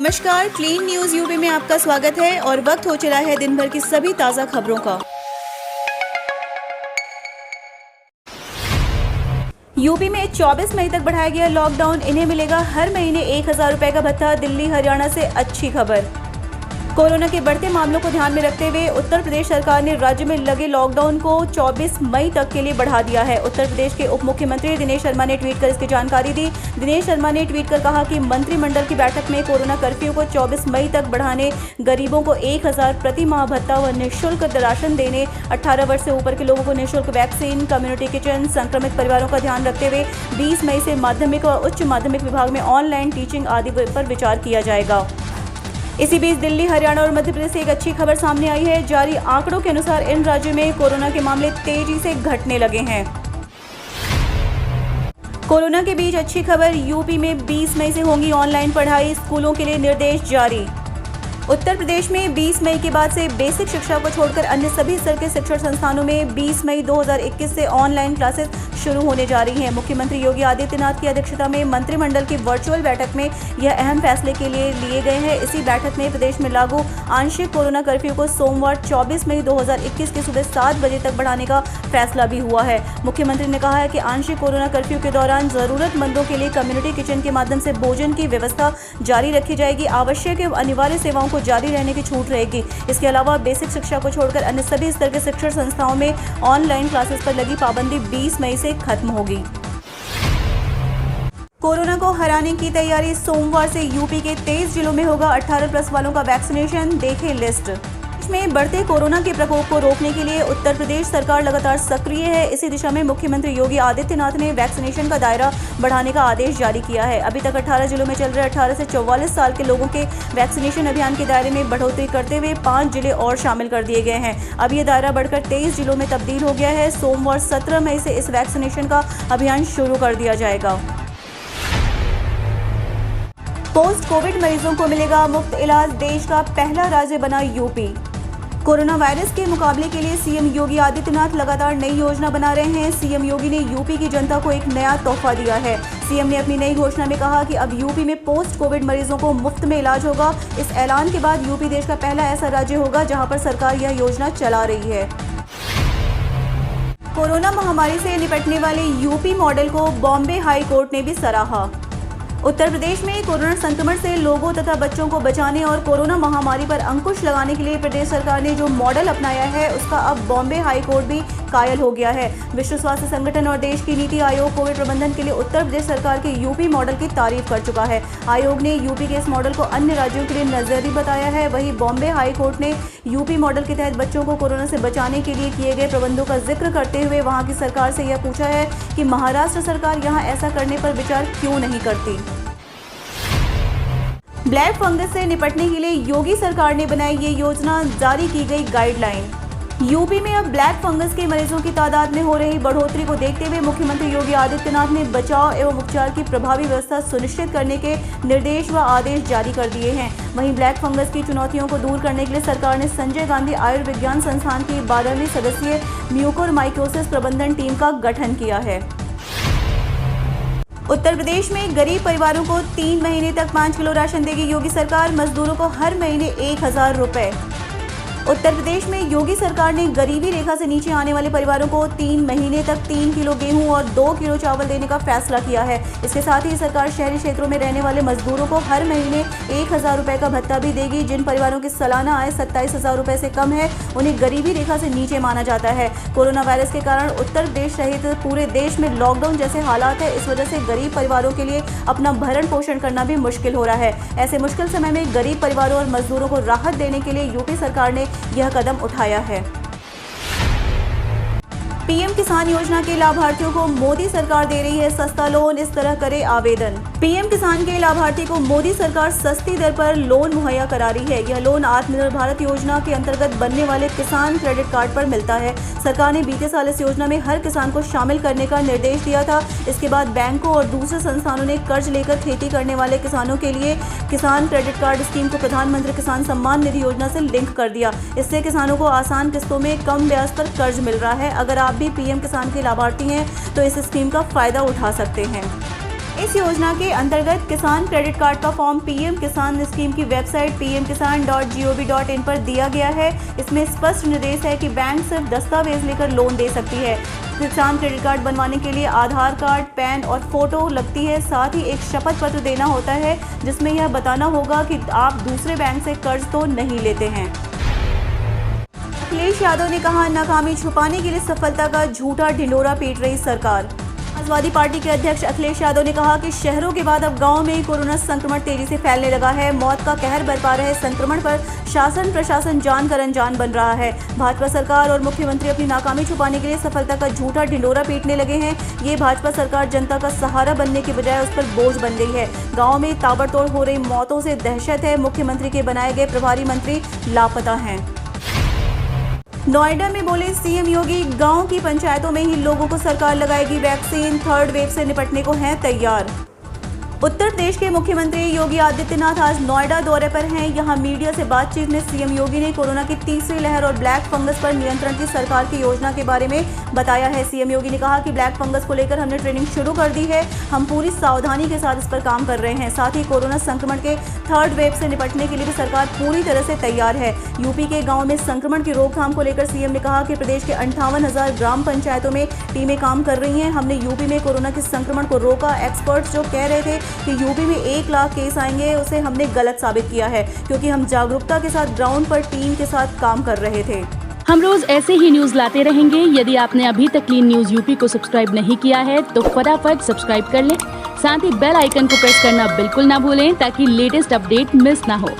नमस्कार, clean news UP में आपका स्वागत है और वक्त हो चला है दिन भर की सभी ताज़ा खबरों का। यूपी में 24 मई तक बढ़ाया गया लॉकडाउन, इन्हें मिलेगा हर महीने 1000 रुपए का भत्ता। दिल्ली हरियाणा से अच्छी खबर। कोरोना के बढ़ते मामलों को ध्यान में रखते हुए उत्तर प्रदेश सरकार ने राज्य में लगे लॉकडाउन को 24 मई तक के लिए बढ़ा दिया है। उत्तर प्रदेश के उप मुख्यमंत्री दिनेश शर्मा ने ट्वीट कर इसकी जानकारी दी। दिनेश शर्मा ने ट्वीट कर कहा कि मंत्रिमंडल की बैठक में कोरोना कर्फ्यू को 24 मई तक बढ़ाने, गरीबों को 1000 प्रति माह भत्ता व निःशुल्क राशन देने, 18 वर्ष से ऊपर के लोगों को निःशुल्क वैक्सीन, कम्युनिटी किचन, संक्रमित परिवारों का ध्यान रखते हुए 20 मई से माध्यमिक और उच्च माध्यमिक विभाग में ऑनलाइन टीचिंग आदि पर विचार किया जाएगा। इसी बीच दिल्ली, हरियाणा और मध्य प्रदेश से एक अच्छी खबर सामने आई है। जारी आंकड़ों के अनुसार इन राज्यों में कोरोना के मामले तेजी से घटने लगे हैं। कोरोना के बीच अच्छी खबर, यूपी में 20 मई से होंगी ऑनलाइन पढ़ाई, स्कूलों के लिए निर्देश जारी। उत्तर प्रदेश में 20 मई के बाद से बेसिक शिक्षा को छोड़कर अन्य सभी स्तर के शिक्षण संस्थानों में 20 मई 2021 से ऑनलाइन क्लासेस शुरू होने जा रही हैं। मुख्यमंत्री योगी आदित्यनाथ की अध्यक्षता में मंत्रिमंडल की वर्चुअल बैठक में यह अहम फैसले के लिए गए हैं। इसी बैठक में प्रदेश में लागू आंशिक कोरोना कर्फ्यू को सोमवार 24 मई 2021 की सुबह 7 बजे तक बढ़ाने का फैसला भी हुआ है। मुख्यमंत्री ने कहा है कि आंशिक कोरोना कर्फ्यू के दौरान जरूरतमंदों के लिए कम्युनिटी किचन के माध्यम से भोजन की व्यवस्था जारी रखी जाएगी। आवश्यक एवं अनिवार्य सेवाओं को जारी रहने की छूट रहेगी। इसके अलावा बेसिक शिक्षा को छोड़कर अन्य सभी स्तर के शिक्षण संस्थाओं में ऑनलाइन क्लासेस पर लगी पाबंदी 20 मई से खत्म होगी। कोरोना को हराने की तैयारी, सोमवार से यूपी के 23 जिलों में होगा 18+ वालों का वैक्सीनेशन, देखें लिस्ट। में बढ़ते कोरोना के प्रकोप को रोकने के लिए उत्तर प्रदेश सरकार लगातार सक्रिय है। इसी दिशा में मुख्यमंत्री योगी आदित्यनाथ ने वैक्सीनेशन का दायरा बढ़ाने का आदेश जारी किया है। अभी तक 18 जिलों में चल रहे 18 से 44 साल के लोगों के वैक्सीनेशन अभियान के दायरे में बढ़ोतरी करते हुए 5 जिले और शामिल कर दिए गए हैं। अब ये दायरा बढ़कर 23 जिलों में तब्दील हो गया है। सोमवार 17 मई से इस वैक्सीनेशन का अभियान शुरू कर दिया जाएगा। पोस्ट कोविड मरीजों को मिलेगा मुफ्त इलाज, देश का पहला राज्य बना यूपी। कोरोना वायरस के मुकाबले के लिए सीएम योगी आदित्यनाथ लगातार नई योजना बना रहे हैं। सीएम योगी ने यूपी की जनता को एक नया तोहफा दिया है। सीएम ने अपनी नई घोषणा में कहा कि अब यूपी में पोस्ट कोविड मरीजों को मुफ्त में इलाज होगा। इस ऐलान के बाद यूपी देश का पहला ऐसा राज्य होगा जहां पर सरकार यह योजना चला रही है। कोरोना महामारी से निपटने वाले यूपी मॉडल को बॉम्बे हाई कोर्ट ने भी सराहा। उत्तर प्रदेश में कोरोना संक्रमण से लोगों तथा बच्चों को बचाने और कोरोना महामारी पर अंकुश लगाने के लिए प्रदेश सरकार ने जो मॉडल अपनाया है, उसका अब बॉम्बे हाई कोर्ट भी कायल हो गया है। विश्व स्वास्थ्य संगठन और देश की नीति आयोग कोविड प्रबंधन के लिए उत्तर प्रदेश सरकार के यूपी मॉडल की तारीफ कर चुका है। आयोग ने यूपी के इस मॉडल को अन्य राज्यों के लिए नजरी बताया है। वहीं बॉम्बे हाई कोर्ट ने यूपी मॉडल के तहत बच्चों को कोरोना से बचाने के लिए किए गए प्रबंधों का जिक्र करते हुए वहां की सरकार से यह पूछा है कि महाराष्ट्र सरकार यहां ऐसा करने पर विचार क्यों नहीं करती। ब्लैक फंगस से निपटने के लिए योगी सरकार ने बनाई ये योजना, जारी की गई गाइडलाइन। यूपी में अब ब्लैक फंगस के मरीजों की तादाद में हो रही बढ़ोतरी को देखते हुए मुख्यमंत्री योगी आदित्यनाथ ने बचाव एवं उपचार की प्रभावी व्यवस्था सुनिश्चित करने के निर्देश व आदेश जारी कर दिए हैं। वहीं ब्लैक फंगस की चुनौतियों को दूर करने के लिए सरकार ने संजय गांधी आयुर्विज्ञान संस्थान की 12वीं सदस्यीय म्यूकोरमाइकोसिस प्रबंधन टीम का गठन किया है। उत्तर प्रदेश में गरीब परिवारों को 3 महीने तक 5 किलो राशन देगी योगी सरकार, मजदूरों को हर महीने 1000 रुपए। उत्तर प्रदेश में योगी सरकार ने गरीबी रेखा से नीचे आने वाले परिवारों को 3 महीने तक 3 किलो गेहूं और 2 किलो चावल देने का फैसला किया है। इसके साथ ही सरकार शहरी क्षेत्रों में रहने वाले मजदूरों को हर महीने 1000 रुपए का भत्ता भी देगी। जिन परिवारों की सालाना आय 27,000 रुपए से कम है, उन्हें गरीबी रेखा से नीचे माना जाता है। कोरोना वायरस के कारण उत्तर प्रदेश सहित पूरे देश में लॉकडाउन जैसे हालात है। इस वजह से गरीब परिवारों के लिए अपना भरण पोषण करना भी मुश्किल हो रहा है। ऐसे मुश्किल समय में गरीब परिवारों और मजदूरों को राहत देने के लिए यूपी सरकार ने यह कदम उठाया है। पीएम किसान योजना के लाभार्थियों को मोदी सरकार दे रही है सस्ता लोन, इस तरह करे आवेदन। पीएम किसान के लाभार्थी को मोदी सरकार सस्ती दर पर लोन मुहैया करा रही है। यह लोन आत्मनिर्भर भारत योजना के अंतर्गत बनने वाले किसान क्रेडिट कार्ड पर मिलता है। सरकार ने बीते साल इस योजना में हर किसान को शामिल करने का निर्देश दिया था। इसके बाद बैंकों और दूसरे संस्थानों ने कर्ज लेकर खेती करने वाले किसानों के लिए किसान क्रेडिट कार्ड स्कीम को प्रधानमंत्री किसान सम्मान निधि योजना से लिंक कर दिया। इससे किसानों को आसान किस्तों में कम ब्याज पर कर्ज मिल रहा है। अगर आप भी पीएम किसान के लाभार्थी हैं तो इस स्कीम का फायदा उठा सकते हैं। इस योजना के अंतर्गत किसान क्रेडिट कार्ड का फॉर्म पीएम किसान स्कीम की वेबसाइट pmkisan.gov.in पर दिया गया है। इसमें स्पष्ट निर्देश है कि बैंक सिर्फ दस्तावेज लेकर लोन दे सकती है। किसान क्रेडिट कार्ड बनवाने के लिए आधार कार्ड, पैन और फोटो लगती है। साथ ही एक शपथ पत्र देना होता है जिसमें यह बताना होगा कि आप दूसरे बैंक से कर्ज तो नहीं लेते हैं। अखिलेश यादव ने कहा, नाकामी छुपाने के लिए सफलता का झूठा ढिंढोरा पीट रही सरकार। समाजवादी पार्टी के अध्यक्ष अखिलेश यादव ने कहा कि शहरों के बाद अब गांव में कोरोना संक्रमण तेजी से फैलने लगा है। मौत का कहर बरपा रहे संक्रमण पर शासन प्रशासन जानकर अनजान बन रहा है। भाजपा सरकार और मुख्यमंत्री अपनी नाकामी छुपाने के लिए सफलता का झूठा ढिंढोरा पीटने लगे हैं। ये भाजपा सरकार जनता का सहारा बनने के बजाय उस पर बोझ बन गई है। गाँव में ताबड़तोड़ हो रही मौतों से दहशत है। मुख्यमंत्री के बनाए गए प्रभारी मंत्री लापता हैं। नोएडा में बोले सीएम योगी, गांव की पंचायतों में ही लोगों को सरकार लगाएगी वैक्सीन, थर्ड वेव से निपटने को हैं तैयार। उत्तर प्रदेश के मुख्यमंत्री योगी आदित्यनाथ आज नोएडा दौरे पर हैं। यहां मीडिया से बातचीत में सीएम योगी ने कोरोना की तीसरी लहर और ब्लैक फंगस पर नियंत्रण की सरकार की योजना के बारे में बताया है। सीएम योगी ने कहा कि ब्लैक फंगस को लेकर हमने ट्रेनिंग शुरू कर दी है। हम पूरी सावधानी के साथ इस पर काम कर रहे हैं। साथ ही कोरोना संक्रमण के थर्ड वेव से निपटने के लिए भी सरकार पूरी तरह से तैयार है। यूपी के गाँव में संक्रमण की रोकथाम को लेकर सीएम ने कहा कि प्रदेश के 58,000 ग्राम पंचायतों में टीमें काम कर रही हैं। हमने यूपी में कोरोना के संक्रमण को रोका। एक्सपर्ट्स जो कह रहे थे कि यूपी में 1 लाख केस आएंगे, उसे हमने गलत साबित किया है, क्योंकि हम जागरूकता के साथ ग्राउंड पर टीम के साथ काम कर रहे थे। हम रोज ऐसे ही न्यूज लाते रहेंगे। यदि आपने अभी तक क्लीन न्यूज यूपी को सब्सक्राइब नहीं किया है तो फटाफट सब्सक्राइब कर लें। साथ ही बेल आइकन को प्रेस करना बिल्कुल ना भूलें ताकि लेटेस्ट अपडेट मिस ना हो।